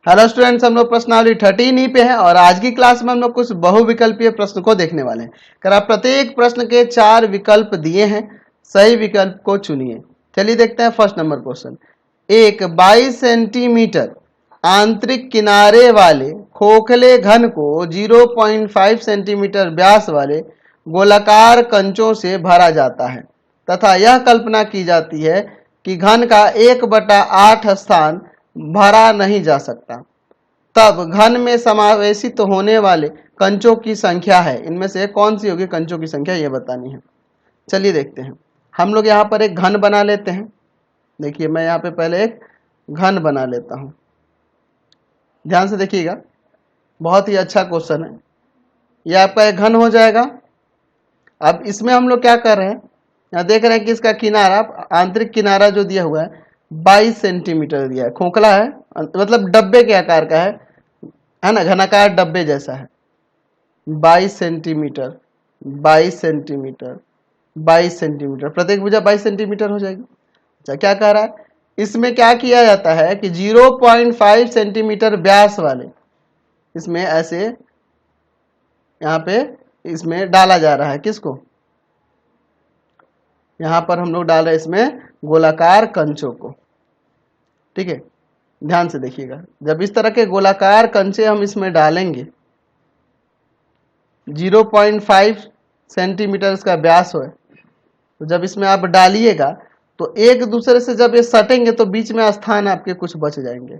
Hello students, हम लोग प्रश्नावली 13 ही पे हैं और आज की क्लास में हम लोग कुछ बहुविकल्पीय प्रश्न को देखने वाले हैं। कर प्रत्येक प्रश्न के 4 विकल्प दिए हैं, सही विकल्प को चुनिए। चलिए देखते हैं फर्स्ट नंबर क्वेश्चन। एक 22 सेंटीमीटर आंतरिक किनारे वाले खोखले घन को 0.5 सेंटीमीटर व्यास वाले गोलाकार कंचों से भरा जाता है तथा यह कल्पना की जाती है कि घन का 1/8 स्थान भरा नहीं जा सकता। तब घन में समावेशित होने वाले कंचों की संख्या है, इनमें से कौन सी होगी कंचों की संख्या, ये बतानी है। चलिए देखते हैं। हम लोग यहाँ पर एक घन बना लेते हैं। देखिए मैं यहाँ पे पहले एक घन बना लेता हूँ, ध्यान से देखिएगा, बहुत ही अच्छा क्वेश्चन है। ये आपका एक घन हो जाएगा। अब इसमें हम लोग क्या कर रहे हैं, यहाँ देख रहे हैं कि इसका किनारा, आंतरिक किनारा जो दिया हुआ है 22 सेंटीमीटर दिया है, खोखला है, मतलब डब्बे के आकार का है ना, घनाकार डब्बे जैसा है। 22 सेंटीमीटर 22 सेंटीमीटर 22 सेंटीमीटर, प्रत्येक भुजा 22 सेंटीमीटर हो जाएगी। अच्छा, क्या कह रहा है, इसमें क्या किया जाता है कि 0.5 सेंटीमीटर व्यास वाले, इसमें ऐसे यहाँ पे इसमें डाला जा रहा है, किसको, यहाँ पर हम लोग डाल रहे हैं इसमें गोलाकार कंचों को। ठीक है, ध्यान से देखिएगा, जब इस तरह के गोलाकार कंचे हम इसमें डालेंगे, 0.5 सेंटीमीटर इसका व्यास है, तो जब इसमें आप डालिएगा तो एक दूसरे से जब ये सटेंगे तो बीच में स्थान आपके कुछ बच जाएंगे।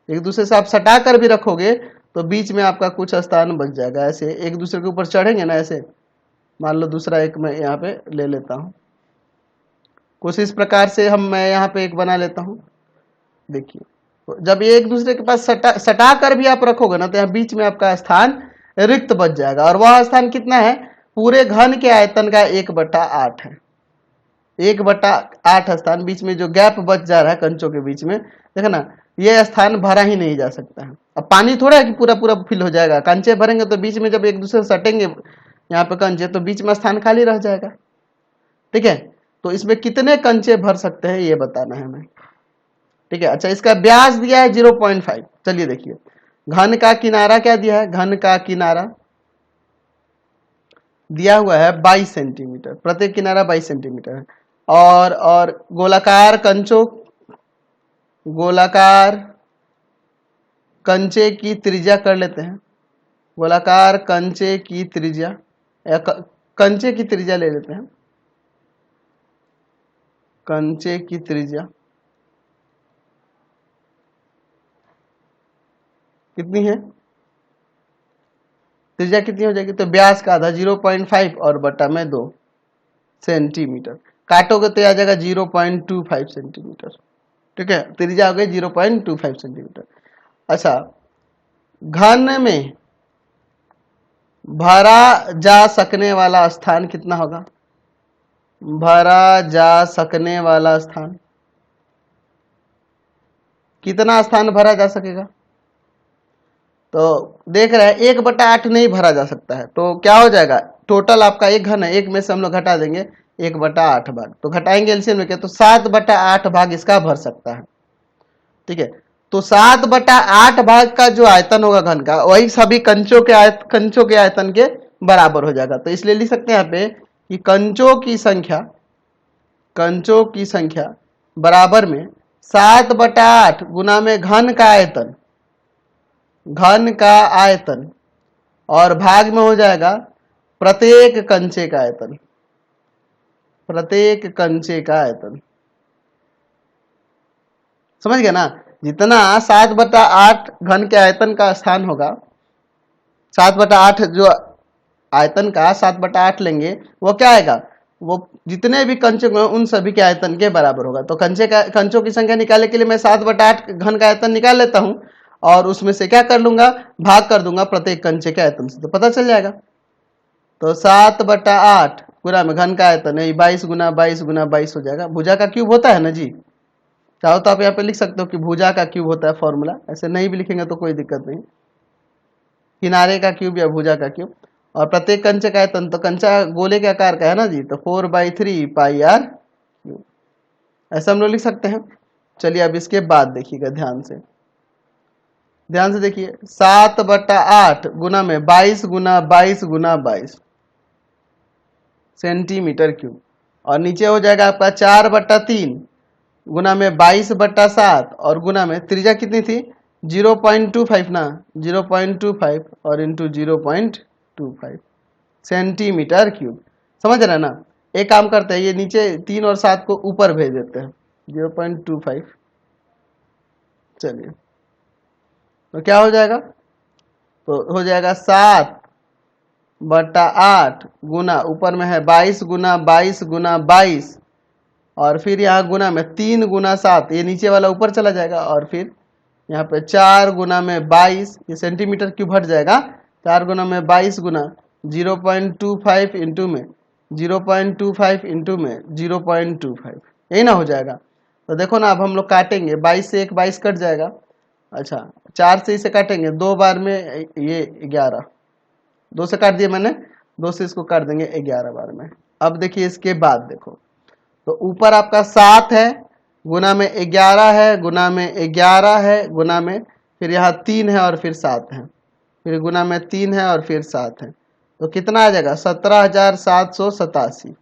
एक दूसरे से आप सटा कर भी रखोगे तो बीच में आपका कुछ स्थान बच जाएगा। ऐसे एक दूसरे के ऊपर चढ़ेंगे ना, ऐसे मान लो दूसरा एक मैं यहाँ पे ले लेता हूँ, कुछ इस प्रकार से मैं यहाँ पे एक बना लेता हूँ। देखिए, तो जब ये एक दूसरे के पास सटा कर भी आप रखोगे ना तो यहाँ बीच में आपका स्थान रिक्त बच जाएगा, और वह स्थान कितना है, पूरे घन के आयतन का 1/8 है। 1/8 स्थान, बीच में जो गैप बच जा रहा है कंचों के बीच में, देखो ना, ये स्थान भरा ही नहीं जा सकता है। अब पानी थोड़ा है कि पूरा पूरा फिल हो जाएगा, कंचे भरेंगे तो बीच में जब एक दूसरे से सटेंगे यहाँ पे कंचे, तो बीच में स्थान खाली रह जाएगा। ठीक है, तो इसमें कितने कंचे भर सकते हैं ये बताना है हमें। ठीक है, अच्छा, इसका व्यास दिया है 0.5। चलिए देखिए, घन का किनारा क्या दिया है, घन का किनारा दिया हुआ है 22 सेंटीमीटर, प्रत्येक किनारा 22 सेंटीमीटर है। और गोलाकार कंचों, गोलाकार कंचे की त्रिज्या कर लेते हैं, गोलाकार कंचे की त्रिज्या या कंचे की त्रिज्या ले लेते हैं। कंचे की त्रिज्या कितनी है, त्रिज्या कितनी हो जाएगी, तो व्यास का आधा 0.5 और बटा में 2 सेंटीमीटर, काटोगे तो आ जाएगा 0.25 सेंटीमीटर। ठीक है, त्रिज्या हो गई 0.25 सेंटीमीटर। अच्छा, घन में भरा जा सकने वाला स्थान कितना होगा, भरा जा सकने वाला स्थान, कितना स्थान भरा जा सकेगा, तो देख रहे हैं 1/8 नहीं भरा जा सकता है, तो क्या हो जाएगा, टोटल आपका एक घन है, एक में से हम लोग घटा देंगे 1/8 भाग, तो घटाएंगे एलसीएम में क्या, तो 7/8 भाग इसका भर सकता है। ठीक है, तो 7/8 भाग का जो आयतन होगा घन का, वही सभी कंचों के आयतन के बराबर हो जाएगा। तो इसलिए लिख सकते हैं यहाँ पे कि कंचों की संख्या बराबर में 7/8 गुना में घन का आयतन और भाग में हो जाएगा प्रत्येक कंचे का आयतन, प्रत्येक कंचे का आयतन। समझ गया ना, जितना 7/8 घन के आयतन का स्थान होगा, 7/8 जो आयतन का 7/8 लेंगे, वो क्या आएगा, वो जितने भी कंचे उन सभी के आयतन के बराबर होगा। तो कंचों की संख्या निकालने के लिए मैं 7/8 घन का आयतन निकाल लेता हूं और उसमें से क्या कर लूंगा, भाग कर दूंगा प्रत्येक कंचे के आयतन से, तो पता चल जाएगा। तो 7/8 गुना में घन का आयतन है 22 गुना 22 गुना 22 हो जाएगा। भुजा का क्यूब होता है ना जी, चाहो तो आप यहाँ पे लिख सकते हो कि भुजा का क्यूब होता है फॉर्मूला, ऐसे नहीं भी लिखेंगे तो कोई दिक्कत नहीं, किनारे का क्यूब या भुजा का क्यूब। और प्रत्येक कंचे का आयतन, तो कंचा गोले के आकार का है ना जी, तो 4/3 पाई आर क्यूब, ऐसा हम लोग लिख सकते हैं। चलिए अब इसके बाद देखिएगा ध्यान से, ध्यान से देखिए, 7/8 गुना में 22 गुना 22 गुना 22 सेंटीमीटर क्यूब। और नीचे हो जाएगा आपका 4/3 गुना में 22/7 और गुना में त्रिज्या कितनी थी 0.25 ना, 0.25 और इंटू 0.25 सेंटीमीटर क्यूब। समझ रहे हैं ना। एक काम करते हैं, ये नीचे 3 और 7 को ऊपर भेज देते हैं 0.25। चलिए तो क्या हो जाएगा, तो हो जाएगा 7/8 गुना ऊपर में है 22 गुना 22 गुना 22 और फिर यहाँ गुना में 3 गुना 7, ये नीचे वाला ऊपर चला जाएगा और फिर यहाँ पे 4 गुना में 22, ये सेंटीमीटर क्यूब हट जाएगा। 4 गुना में 22 गुना 0.25 इंटू में 0.25 इंटू में 0.25, यही ना हो जाएगा। तो देखो ना, अब हम लोग काटेंगे, 22 से एक 22 कट जाएगा। अच्छा 4 से इसे काटेंगे, 2 बार में ये 11, 2 से काट दिए मैंने, 2 से इसको काट देंगे 11 बार में। अब देखिए इसके बाद देखो, तो ऊपर आपका 7 है गुना में 11 है गुना में 11 है गुना में फिर यहाँ 3 है और फिर 7 है, फिर गुना में 3 है और फिर 7 है, तो कितना आ जाएगा 17,787।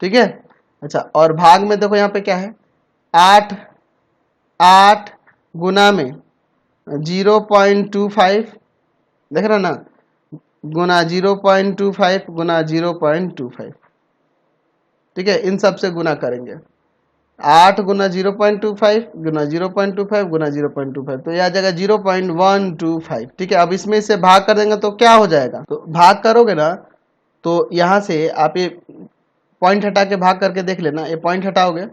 ठीक है। अच्छा और भाग में देखो यहाँ पे क्या है 8 8 गुना में 0.25, देख रहे ना, गुना 0.25 गुना 0.25। ठीक है, इन सब से गुना करेंगे, 8 गुना 0.25 गुना 0.25 गुना 0.25, तो यह आ जाएगा 0.125। ठीक है, अब इसमें से भाग कर देंगे तो क्या हो जाएगा, तो भाग करोगे ना तो यहाँ से आप ये पॉइंट हटा के भाग करके देख लेना, ये पॉइंट हटाओगे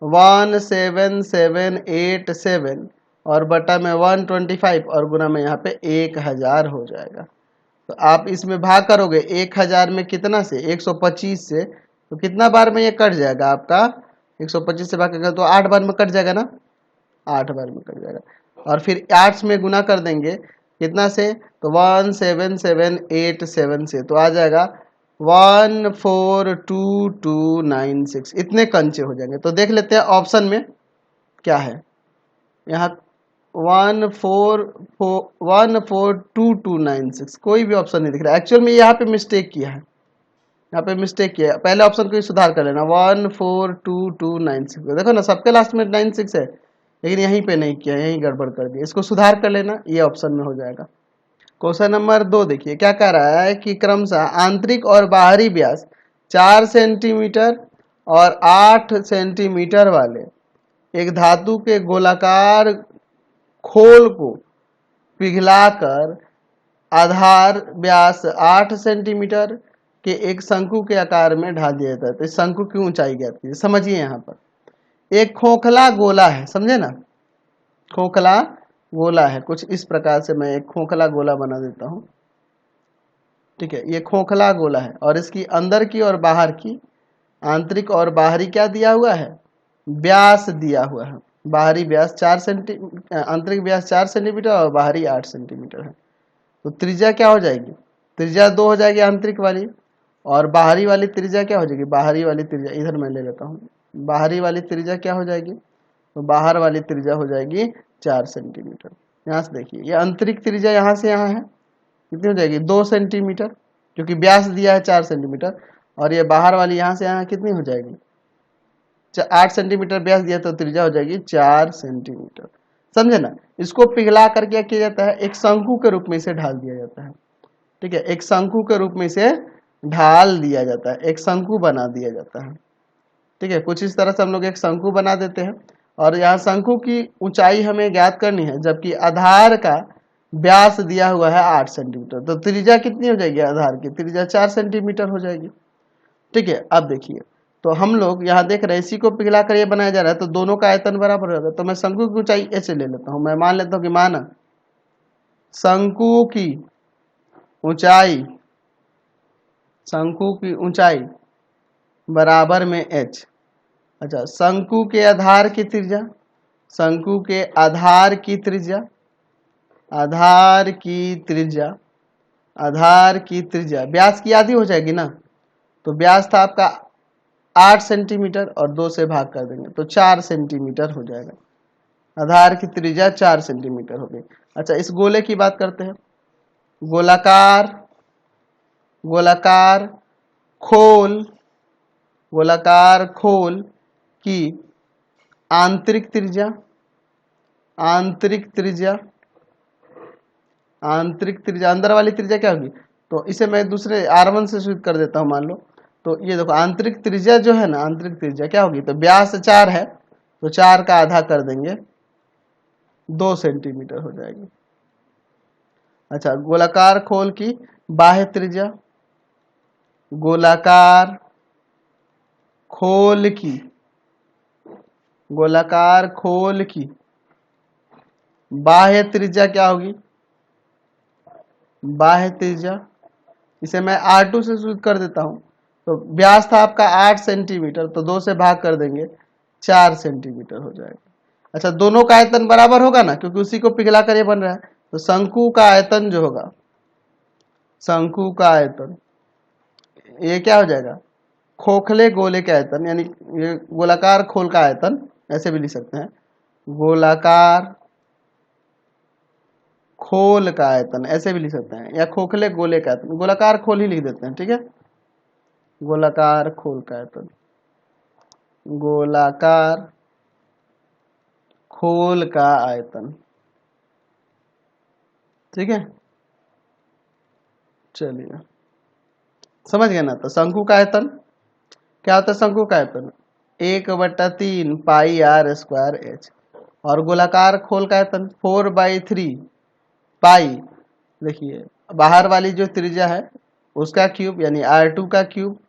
17787 और बटा में 125 और गुना में यहाँ पे 1000 हो जाएगा। तो आप इसमें भाग करोगे 1000 में कितना से 125 से, तो कितना बार में ये कट जाएगा आपका 125 से भाग करेगा तो 8 बार में कट जाएगा ना, 8 बार में कट जाएगा। और फिर 8 में गुना कर देंगे कितना से, तो 17787 से, तो आ जाएगा 142296, इतने कंचे हो जाएंगे। तो देख लेते हैं ऑप्शन में क्या है, यहाँ 14226 कोई भी ऑप्शन नहीं दिख रहा है। एक्चुअल में यहाँ पे मिस्टेक किया है, यहाँ पे मिस्टेक किया है, पहले ऑप्शन को सुधार कर लेना 14226। देखो ना सबके लास्ट में 96 है, लेकिन यहीं पे नहीं किया, यहीं गड़बड़ कर दिया, इसको सुधार कर लेना, ये ऑप्शन में हो जाएगा। क्वेश्चन नंबर 2 देखिए क्या कह रहा है कि क्रमशः आंतरिक और बाहरी व्यास 4 सेंटीमीटर और 8 सेंटीमीटर वाले एक धातु के गोलाकार खोल को पिघलाकर आधार व्यास 8 सेंटीमीटर के एक शंकु के आकार में ढाल दिया जाता है। तो इस शंकु की ऊंचाई ज्ञात कीजिए। समझिए यहाँ पर एक खोखला गोला है, समझे ना, खोखला गोला है, कुछ इस प्रकार से मैं एक खोखला गोला बना देता हूं। ठीक है, ये खोखला गोला है और इसकी अंदर की और बाहर की आंतरिक और बाहरी क्या दिया हुआ है, व्यास दिया हुआ है। बाहरी व्यास 4 सेंटीमीटर, आंतरिक व्यास 4 सेंटीमीटर और बाहरी 8 सेंटीमीटर है। तो त्रिज्या क्या हो जाएगी, त्रिज्या 2 हो जाएगी आंतरिक वाली, और बाहरी वाली त्रिज्या क्या हो जाएगी, बाहरी वाली त्रिज्या इधर मैं ले लेता हूँ, बाहरी वाली त्रिज्या क्या हो जाएगी, तो बाहर वाली त्रिज्या हो जाएगी 4 सेंटीमीटर। यहाँ से देखिए ये आंतरिक त्रिज्या यहाँ से यहाँ है, कितनी हो जाएगी 2 सेंटीमीटर, क्योंकि व्यास दिया है 4 सेंटीमीटर, और ये बाहर वाली यहाँ से यहाँ कितनी हो जाएगी 8 सेंटीमीटर व्यास दिया, तो त्रिज्या हो जाएगी 4 सेंटीमीटर। समझे ना। इसको पिघला कर क्या किया जाता है, एक शंकु के रूप में इसे ढाल दिया जाता है। ठीक है, एक शंकु के रूप में इसे ढाल दिया जाता है, एक शंकु बना दिया जाता है। ठीक है, कुछ इस तरह से हम लोग एक शंकु बना देते हैं, और यहाँ शंकु की ऊंचाई हमें ज्ञात करनी है, जबकि आधार का व्यास दिया हुआ है 8 सेंटीमीटर, तो त्रिज्या कितनी हो जाएगी, आधार की त्रिज्या 4 सेंटीमीटर हो जाएगी। ठीक है, अब देखिए तो हम लोग यहाँ देख रहे हैं इसी को पिघला कर ये बनाया जा रहा है, तो दोनों का आयतन बराबर होगा। तो मैं शंकु की ऊंचाई ऐसे ले लेता हूँ, मैं मान लेता हूँ कि माना शंकु की ऊंचाई, शंकु की ऊंचाई बराबर में h। अच्छा शंकु के आधार की त्रिज्या, शंकु के आधार की त्रिज्या, आधार की त्रिज्या, आधार की त्रिज्या व्यास की आधी हो जाएगी ना, तो व्यास था आपका 8 सेंटीमीटर और 2 से भाग कर देंगे तो 4 सेंटीमीटर हो जाएगा। आधार की त्रिज्या 4 सेंटीमीटर हो गई। अच्छा, इस गोले की बात करते हैं। गोलाकार गोलाकार खोल गोलाकार खोल की आंतरिक त्रिज्या अंदर वाली त्रिज्या क्या होगी? तो इसे मैं दूसरे R1 से सूचित कर देता हूं। मान लो, तो ये देखो आंतरिक त्रिज्या जो है ना, आंतरिक त्रिज्या क्या होगी? तो व्यास 4 है, तो 4 का आधा कर देंगे, 2 सेंटीमीटर हो जाएगी। अच्छा, गोलाकार खोल की बाह्य त्रिज्या, गोलाकार खोल की बाह्य त्रिज्या क्या होगी? बाह्य त्रिज्या, इसे मैं R2 से सूचित कर देता हूं। तो व्यास था आपका 8 सेंटीमीटर, तो 2 से भाग कर देंगे, 4 सेंटीमीटर हो जाएगा। अच्छा, दोनों का आयतन बराबर होगा ना, क्योंकि उसी को पिघला कर ये बन रहा है। तो शंकु का आयतन जो होगा, शंकु का आयतन ये क्या हो जाएगा? खोखले गोले के आयतन, यानी ये गोलाकार खोल का आयतन, ऐसे भी लिख सकते हैं, गोलाकार खोल का आयतन ऐसे भी लिख सकते हैं, या खोखले गोले का आयतन, गोलाकार खोल ही लिख देते हैं, ठीक है। गोलाकार खोल का आयतन, गोलाकार खोल का आयतन, ठीक है। चलिए, समझ गए ना? तो शंकु का आयतन क्या होता है? शंकु का आयतन 1/3 पाई R स्क्वायर H, और गोलाकार खोल का आयतन 4/3 पाई, देखिए बाहर वाली जो त्रिज्या है उसका क्यूब यानी R2 का क्यूब,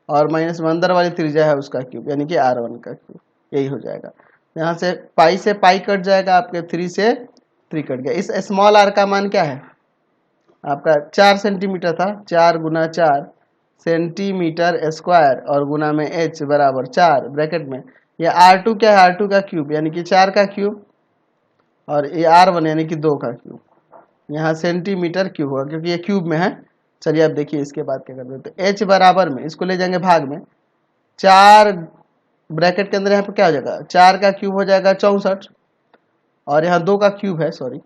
और माइनस में अंदर वाली त्रिज्या है उसका क्यूब यानी कि R1 का क्यूब, यही हो जाएगा। यहाँ से पाई कट जाएगा, आपके 3 से 3 कट गया। इस स्मॉल r का मान क्या है आपका? 4 सेंटीमीटर था, 4 गुना 4 सेंटीमीटर स्क्वायर, और गुना में h बराबर 4 ब्रैकेट में, ये R2 क्या है? R2 का क्यूब यानी कि 4 का क्यूब, और ये R1 यानी कि 2 का क्यूब, यहाँ सेंटीमीटर क्यूब होगा क्योंकि ये क्यूब में है। चलिए अब देखिए इसके बाद क्या करते हैं। तो h बराबर में इसको ले जाएंगे भाग में, 4 ब्रैकेट के अंदर यहाँ पे क्या हो जाएगा? 4 का क्यूब हो जाएगा 64, और यहाँ 2 का क्यूब है, सॉरी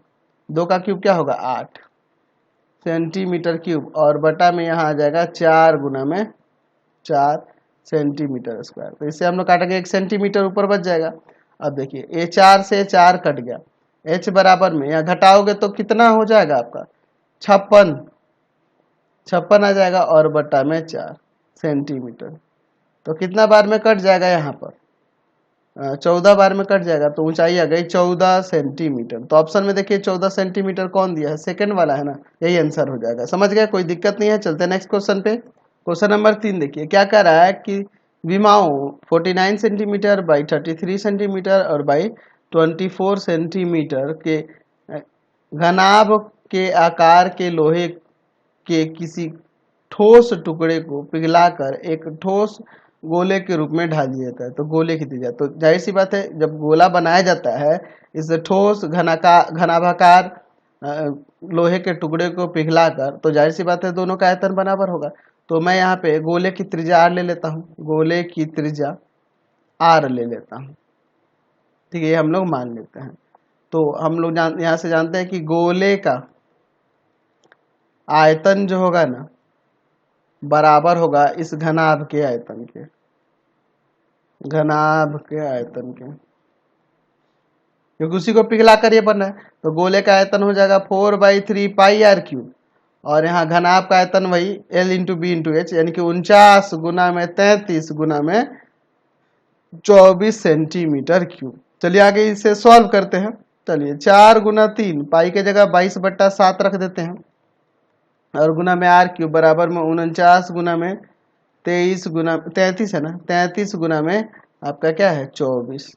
2 का क्यूब क्या होगा? 8 सेंटीमीटर क्यूब, और बटा में यहाँ आ जाएगा 4 गुना में 4 सेंटीमीटर स्क्वायर। तो इससे हम लोग काटेंगे 1 सेंटीमीटर ऊपर बच जाएगा। अब देखिए ये 4 से 4 कट गया, h बराबर में यहाँ घटाओगे तो कितना हो जाएगा आपका? 56 आ जाएगा, और बटा में 4 सेंटीमीटर। तो कितना बार में कट जाएगा? यहाँ पर 14 बार में कट जाएगा, तो ऊंचाई आ गई 14 सेंटीमीटर। तो ऑप्शन में देखिए 14 सेंटीमीटर कौन दिया है? सेकंड वाला है ना, यही आंसर हो जाएगा। समझ गए? कोई दिक्कत नहीं है। चलते हैं नेक्स्ट क्वेश्चन पे। क्वेश्चन नंबर 3 देखिए क्या कह रहा है कि विमाओं 49 सेंटीमीटर बाई 33 सेंटीमीटर और बाई 24 सेंटीमीटर के घनाभ के आकार के लोहे के किसी ठोस टुकड़े को पिघलाकर एक ठोस गोले के रूप में ढाल दिया जाता है। तो गोले की त्रिज्या, तो जाहिर सी बात है जब गोला बनाया जाता है इस ठोस घनाभाकार लोहे के टुकड़े को पिघलाकर, तो जाहिर सी बात है दोनों का आयतन बराबर होगा। तो मैं यहाँ पे गोले की त्रिज्या R ले लेता हूँ, गोले की त्रिज्या R ले लेता हूँ, ठीक है, ये हम लोग मान लेते हैं। तो हम लोग यहाँ से जानते हैं कि गोले का आयतन जो होगा ना बराबर होगा इस घनाभ के आयतन के, क्योंकि उसी को पिघला कर ये बना है। तो गोले का आयतन हो जाएगा 4/3 पाई R क्यूब, और यहाँ घनाभ का आयतन वही L into b into h, यानी कि 49 गुना में 33 गुना में 24 सेंटीमीटर क्यूब। चलिए आगे इसे सॉल्व करते हैं। चलिए 4 गुना 3 पाई के जगह 22/7 रख देते हैं, और गुना में R क्यूब बराबर में 49 गुना में 23 गुना 33 है ना, 33 गुना में आपका क्या है? 24,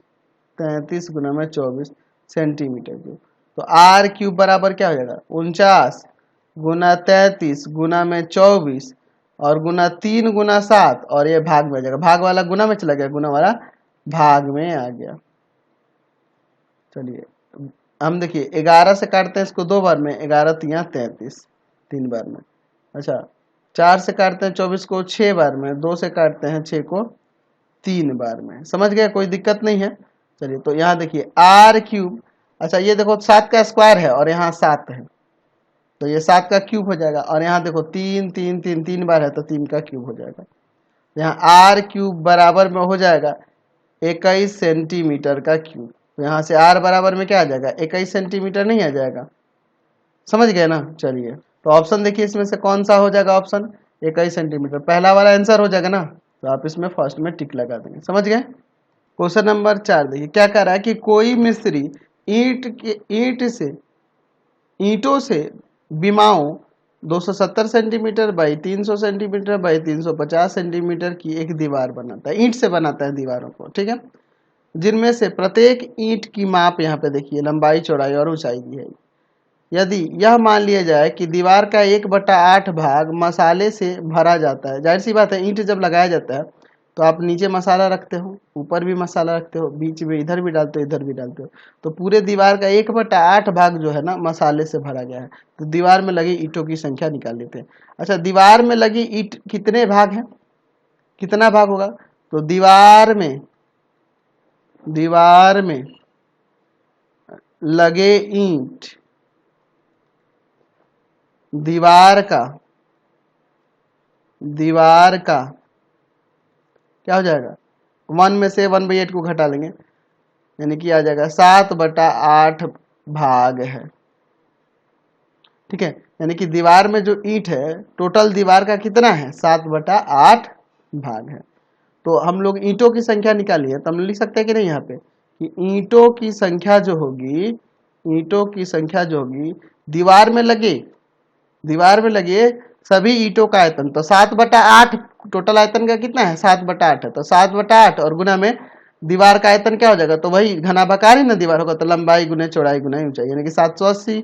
33 गुना में 24 सेंटीमीटर क्यूब। तो R क्यूब बराबर क्या हो जाएगा? 49 गुना 33 गुना में 24, और गुना 3 गुना 7, और ये भाग में आ जाएगा, भाग वाला गुना में चला गया, गुना वाला भाग में आ गया। चलिए हम देखिए 11 से काटते हैं इसको 2 बार में, 11 तिया 33 3 बार में। अच्छा 4 से काटते हैं 24 को 6 बार में, 2 से काटते हैं 6 को 3 बार में। समझ गए? कोई दिक्कत नहीं है। चलिए तो यहाँ देखिए आर क्यूब, अच्छा ये देखो 7 का स्क्वायर है और यहाँ 7 है तो ये 7 का क्यूब हो जाएगा, और यहाँ देखो 3 3 3 3 बार है तो 3 का क्यूब हो जाएगा। यहाँ आर क्यूब बराबर में हो जाएगा 21 सेंटीमीटर का क्यूब। तो यहाँ से आर बराबर में क्या आ जाएगा, 21 सेंटीमीटर नहीं आ जाएगा, समझ गए ना। चलिए तो ऑप्शन देखिए इसमें से कौन सा हो जाएगा, ऑप्शन 21 सेंटीमीटर पहला वाला आंसर हो जाएगा ना, तो आप इसमें फर्स्ट में टिक लगा देंगे, समझ गए। क्वेश्चन नंबर 4 देखिए क्या कह रहा है कि कोई मिस्त्री ईंटों से बिमाओं 270 centimetre by 300 centimetre by 350 centimetre की एक दीवार बनाता है, ईंट से बनाता है दीवारों को, ठीक है, जिनमें से प्रत्येक ईंट की माप यहाँ पे देखिए लंबाई चौड़ाई और ऊंचाई दी है। यदि यह मान लिया जाए कि दीवार का 1/8 भाग मसाले से भरा जाता है, जाहिर सी बात है ईंट जब लगाया जाता है तो आप नीचे मसाला रखते हो, ऊपर भी मसाला रखते हो, बीच में इधर भी डालते हो इधर भी डालते हो, तो पूरे दीवार का 1/8 भाग जो है ना मसाले से भरा गया है। तो दीवार में लगी ईंटों की संख्या निकाल लेते हैं। अच्छा दीवार में लगी ईंट कितने भाग हैं, कितना भाग होगा, तो दीवार में लगे ईंट दीवार का क्या हो जाएगा, 1 में से 1/8 को घटा लेंगे यानी कि आ जाएगा 7/8 भाग है, ठीक है। यानी कि दीवार में जो ईंट है टोटल दीवार का कितना है, 7/8 भाग है। तो हम लोग ईंटों की संख्या निकाली है, तो हम लिख सकते हैं कि नहीं यहाँ पे कि ईंटों की संख्या जो होगी दीवार में लगे सभी ईंटों का आयतन, तो 7/8 टोटल आयतन का कितना है, 7/8 है, तो 7/8 और गुना में दीवार का आयतन क्या हो जाएगा, तो वही घनाभाकार ही ना दीवार होगा, तो लंबाई गुने चौड़ाई गुना ऊंचाई यानी कि 780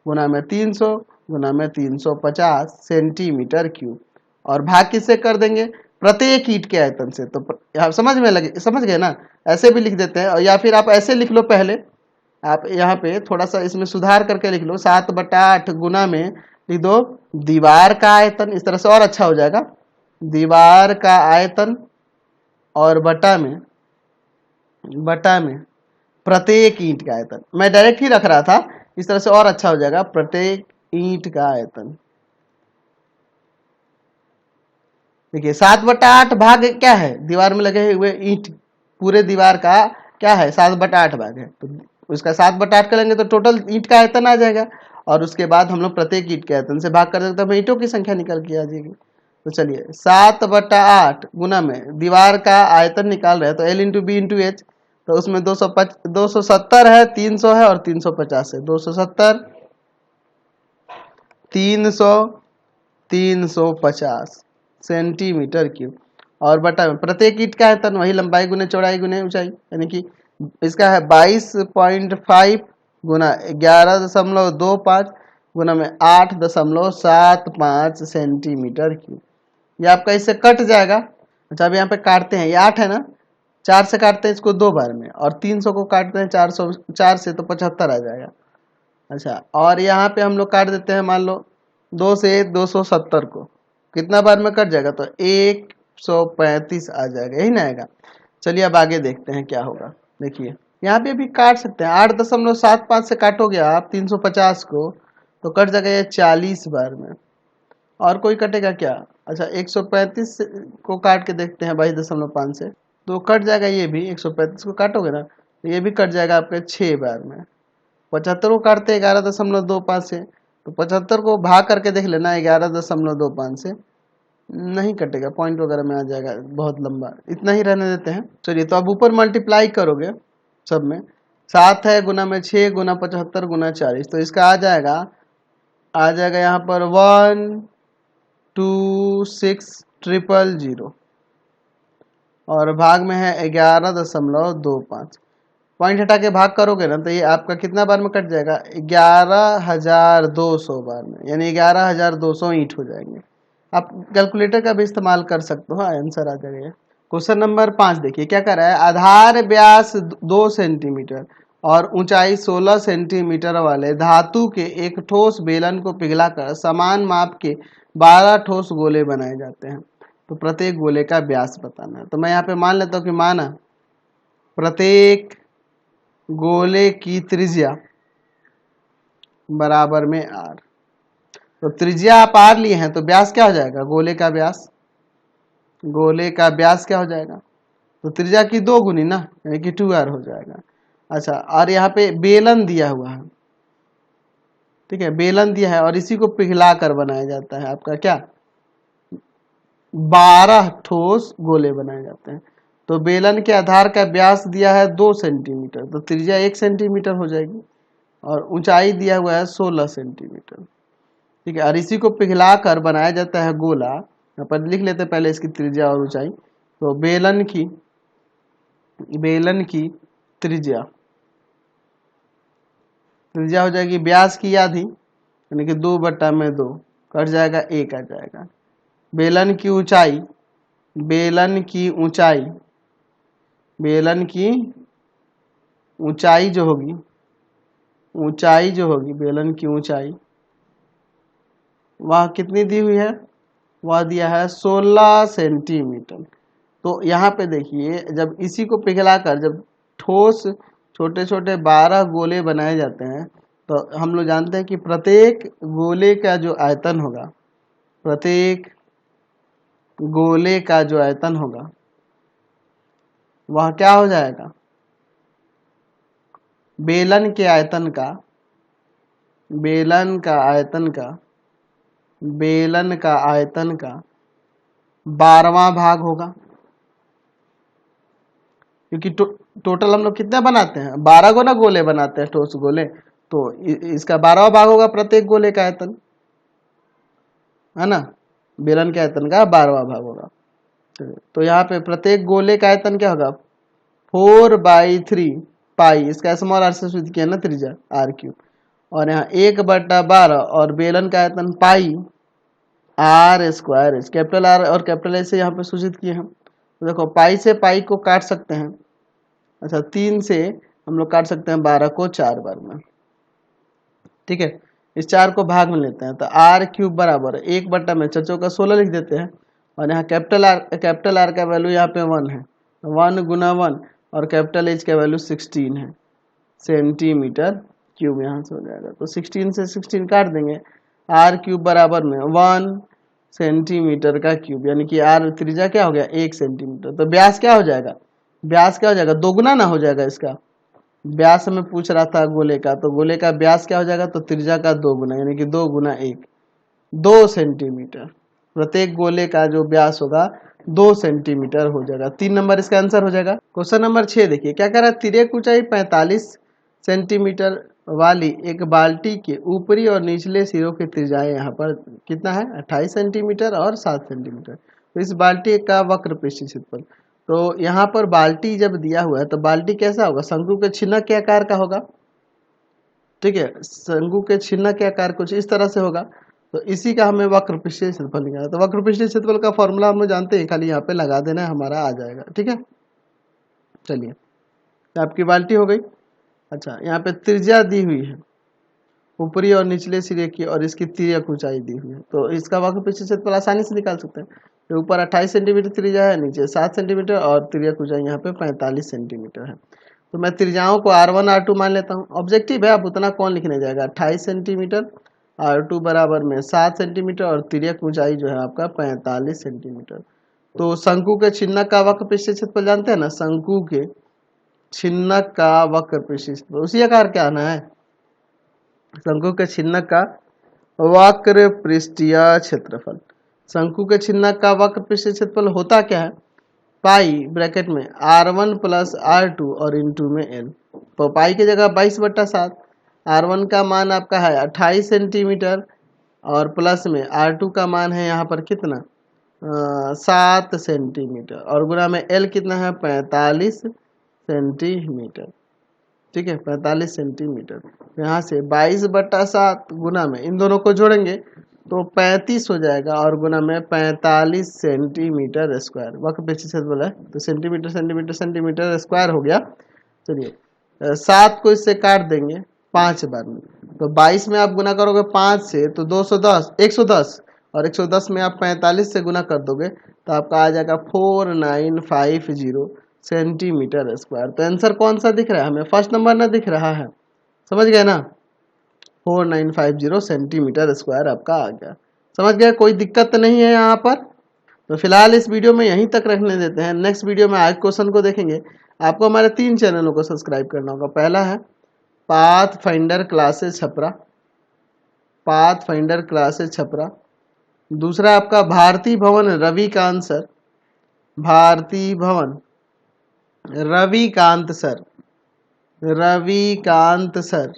गुना में 300 गुना में 350 सेंटीमीटर क्यूब, और भाग किससे कर देंगे, प्रत्येक ईंट के आयतन से। तो आप समझ गए ना, ऐसे भी लिख देते हैं, और या फिर आप ऐसे लिख लो, पहले आप यहाँ पे थोड़ा सा इसमें सुधार करके लिख लो, 7/8 गुना में लिख दो दीवार का आयतन, इस तरह से और अच्छा हो जाएगा, दीवार का आयतन और बटा में प्रत्येक ईंट का आयतन। मैं डायरेक्ट ही रख रहा था, इस तरह से और अच्छा हो जाएगा, प्रत्येक ईंट का आयतन। देखिए 7/8 भाग क्या है, दीवार में लगे हुए ईंट पूरे दीवार का क्या है, 7/8 भाग है, तो उसका 7/8 करेंगे तो टोटल ईंट का आयतन आ जाएगा, और उसके बाद हम लोग प्रत्येक ईंट के आयतन से भाग कर सकते हैं, ईंटों की संख्या निकल के आ जाएगी। तो चलिए 7/8 गुना में दीवार का आयतन निकाल रहे हैं, तो L into b into h, तो उसमें 270 है, 300 है और 350 है, 270 300 350 सेंटीमीटर क्यूब, और बटा में प्रत्येक ईंट का आयतन वही लंबाई गुने चौड़ाई गुने ऊंचाई, यानी कि इसका है 22.5 गुना 11.25 गुना में 8.75 सेंटीमीटर क्यूब। ये आपका इससे कट जाएगा। अच्छा अब यहाँ पे काटते हैं, ये 8 है ना, 4 से काटते हैं इसको 2 बार में, और 300 को काटते हैं 4 से, तो 75 आ जाएगा। अच्छा और यहाँ पे हम लोग काट देते हैं, मान लो 2 से 270 को, कितना बार में कट जाएगा, तो 135 आ जाएगा, यही ना आएगा। चलिए अब आगे देखते हैं क्या होगा। देखिए यहाँ पे भी काट सकते हैं, 8.75 से काटोगे आप 350 को, तो कट जाएगा ये 40 बार में, और कोई कटेगा क्या। अच्छा 135 को काट के देखते हैं 22.5 से, तो कट जाएगा ये भी, 135 को काटोगे ना तो ये भी कट जाएगा आपके 6 बार में। 75 को काटते हैं 11.25 से, तो 75 को भाग करके देख लेना 11.25 से, नहीं कटेगा, पॉइंट वगैरह में आ जाएगा, बहुत लंबा, इतना ही रहने देते हैं। चलिए तो अब ऊपर मल्टीप्लाई करोगे सब में, 7 है गुना में 6 गुना 75 गुना 40, तो इसका आ जाएगा यहाँ पर 126,000 और भाग में है 11.25, पॉइंट हटा के भाग करोगे ना तो ये आपका कितना बार में कट जाएगा, 11,200 बार में, यानी 11,200 ईंट हो जाएंगे। आप कैलकुलेटर का भी इस्तेमाल कर सकते हो, आंसर आ जाएगा। क्वेश्चन नंबर 5 देखिए क्या कर रहा है, आधार व्यास 2 सेंटीमीटर और ऊंचाई 16 सेंटीमीटर वाले धातु के एक ठोस बेलन को पिघलाकर समान माप के 12 ठोस गोले बनाए जाते हैं, तो प्रत्येक गोले का व्यास बताना है। तो मैं यहाँ पे मान लेता हूँ कि माना प्रत्येक गोले की त्रिज्या बराबर में आर। तो त्रिज्या आप आर लिए हैं तो व्यास क्या हो जाएगा, गोले का व्यास, गोले का व्यास क्या हो जाएगा, तो त्रिज्या की 2 गुनी ना, यानी कि 2r हो जाएगा। अच्छा, और यहाँ पे बेलन दिया हुआ है, ठीक है, बेलन दिया है और इसी को पिघला कर बनाया जाता है आपका क्या, 12 ठोस गोले बनाए जाते हैं। तो बेलन के आधार का व्यास दिया है 2 सेंटीमीटर, तो त्रिज्या 1 सेंटीमीटर हो जाएगी और ऊंचाई दिया हुआ है 16 सेंटीमीटर, ठीक है। और इसी को पिघला कर बनाया जाता है गोला। यहाँ पर लिख लेते हैं पहले इसकी त्रिज्या और ऊंचाई। तो बेलन की त्रिज्या त्रिज्या हो जाएगी व्यास की आधी, यानी कि 2/2 कट जाएगा, 1 आ जाएगा। बेलन की ऊंचाई, बेलन की ऊंचाई, बेलन की ऊंचाई जो होगी, ऊंचाई जो होगी, बेलन की ऊंचाई वह कितनी दी हुई है, वह दिया है 16 सेंटीमीटर। तो यहाँ पे देखिए, जब इसी को पिघलाकर जब ठोस छोटे छोटे 12 गोले बनाए जाते हैं, तो हम लोग जानते हैं कि प्रत्येक गोले का जो आयतन होगा, प्रत्येक गोले का जो आयतन होगा वह क्या हो जाएगा, बेलन के आयतन का, बेलन का आयतन का, बेलन का आयतन का 12वां भाग होगा। क्योंकि टोटल हम लोग कितने बनाते हैं, 12 गो ना गोले बनाते हैं, ठोस गोले, तो इसका 12वां भाग होगा प्रत्येक गोले का आयतन, है ना, बेलन के आयतन का 12वां भाग होगा। तो यहाँ पे प्रत्येक गोले का आयतन क्या होगा, 4/3 पाई, इसका स्मॉल आर से सूचित किया ना त्रिज्या r3, और यहाँ 1/12 और बेलन का आयतन पाई r², कैपिटल आर और कैपिटल ए से यहाँ पे सूचित किए हम। तो देखो पाई से पाई को काट सकते हैं, अच्छा 3 से हम लोग काट सकते हैं 12 को 4 बार में, ठीक है। इस 4 को भाग में लेते हैं, तो r³ बराबर 1/, में 4 का 16 लिख देते हैं, और यहाँ कैपिटल आर का वैल्यू यहाँ पे 1 है, 1 गुना 1, और कैपिटल एच का वैल्यू 16 है सेंटीमीटर क्यूब, यहाँ से हो जाएगा। तो 16 से 16 काट देंगे, r³ बराबर में 1 सेंटीमीटर का क्यूब, यानी कि r त्रिज्या क्या हो गया, 1 सेंटीमीटर। तो व्यास क्या हो जाएगा, व्यास क्या हो जाएगा, दोगुना ना हो जाएगा इसका, व्यास हमें पूछ रहा था गोले का, तो गोले का व्यास क्या हो जाएगा, तो त्रिज्या का 2 गुना, यानी कि 2 गुना 1, 2 सेंटीमीटर। प्रत्येक गोले का जो व्यास होगा 2 सेंटीमीटर हो जाएगा। 3 नंबर इसका आंसर हो जाएगा। क्वेश्चन नंबर 6 देखिए क्या कह रहा है, तिर्यक ऊंचाई 45 सेंटीमीटर वाली एक बाल्टी के ऊपरी और निचले सिरों की त्रिज्याएं यहाँ पर कितना है, 28 सेंटीमीटर और 7 सेंटीमीटर। तो इस बाल्टी का वक्र पृष्ठीय क्षेत्रफल, तो यहाँ पर बाल्टी जब दिया हुआ है तो बाल्टी कैसा होगा, शंकु के छिन्नक के आकार का होगा, ठीक है, शंकु के छिन्नक के आकार कुछ इस तरह से होगा। तो इसी का हमें वक्र पृष्ठीय क्षेत्रफल निकालना है। तो वक्र पृष्ठीय क्षेत्रफल का फॉर्मूला हम लोग जानते हैं, खाली यहाँ पे लगा देना है, हमारा आ जाएगा, ठीक है। चलिए, तो आपकी बाल्टी हो गई। अच्छा, यहाँ पे त्रिज्या दी हुई है ऊपरी और निचले सिरे की, और इसकी तिर्यक ऊंचाई दी हुई है, तो इसका वक्र पृष्ठीय क्षेत्रफल आसानी से निकाल सकते हैं। तो ऊपर 28 सेंटीमीटर त्रिज्या है, नीचे 7 सेंटीमीटर, और तिर्यक ऊंचाई यहाँ पे 45 सेंटीमीटर है। तो मैं त्रिज्याओं को R1 R2 मान लेता हूँ, ऑब्जेक्टिव है, अब उतना कौन लिखने जाएगा, 28 सेंटीमीटर, R2 बराबर में 7 सेंटीमीटर, और तिर्यक ऊंचाई जो है आपका 45 सेंटीमीटर। तो शंकु के छिन्नक का वक्र पृष्ठीय क्षेत्रफल जानते हैं ना, शंकु के छिन्नक का वक्र पृष्ठीय क्षेत्रफल, उसी आकार क्या आना है, शंकु के छिन्नक का वक्र पृष्ठीय क्षेत्रफल। शंकु के छिन्नक का वक्र पृष्ठीय क्षेत्रफल होता क्या है, पाई ब्रैकेट में R1 प्लस R2 और इंटू में L। तो पाई की जगह 22/7, R1 का मान आपका है 28 सेंटीमीटर, और प्लस में R2 का मान है यहाँ पर कितना, 7 सेंटीमीटर, और गुना में L कितना है, 45 सेंटीमीटर, ठीक है, 45 सेंटीमीटर। यहाँ से 22/7 गुना में इन दोनों को जोड़ेंगे तो 35 हो जाएगा, और गुना में 45 सेंटीमीटर स्क्वायर, वक्र पृष्ठीय क्षेत्रफल है, तो सेंटीमीटर सेंटीमीटर सेंटीमीटर स्क्वायर हो गया। चलिए, 7 को इससे काट देंगे 5 बार में, तो 22 में आप गुना करोगे 5 से तो 210 110, और 110 में आप 45 से गुना कर दोगे तो आपका आ जाएगा 4950 सेंटीमीटर स्क्वायर। तो आंसर कौन सा दिख रहा है हमें? फर्स्ट नंबर ना दिख रहा है, समझ गए ना? 4950 सेंटीमीटर स्क्वायर आपका आ गया। समझ गए? कोई दिक्कत नहीं है यहाँ पर। तो फिलहाल इस वीडियो में यहीं तक रखने देते हैं। नेक्स्ट वीडियो में आज क्वेश्चन को देखेंगे। आपको हमारे 3 चैनलों को सब्सक्राइब करना होगा। पहला है path finder classes Chhapra, path finder classes Chhapra. दूसरा आपका भारती भवन रविकांत सर, भारती भवन रविकांत सर, रविकांत सर।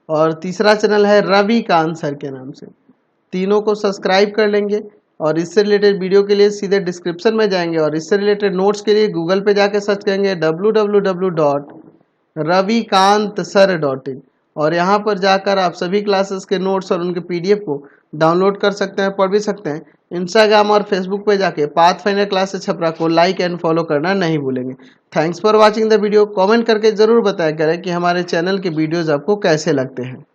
और तीसरा चैनल है रविकांत सर के नाम से। तीनों को सब्सक्राइब कर लेंगे और इससे रिलेटेड वीडियो के लिए सीधे डिस्क्रिप्शन में जाएंगे और इससे रिलेटेड नोट्स के लिए गूगल पे जाके सर्च करेंगे www.ravikantsir.in और यहाँ पर जाकर आप सभी क्लासेस के नोट्स और उनके पीडीएफ को डाउनलोड कर सकते हैं, पढ़ भी सकते हैं। इंस्टाग्राम और फेसबुक पे जाके पाथफाइंडर क्लासेस छपरा को लाइक एंड फॉलो करना नहीं भूलेंगे। Thanks for watching the video. Comment करके जरूर बताया करें कि हमारे चैनल के वीडियोज आपको कैसे लगते हैं।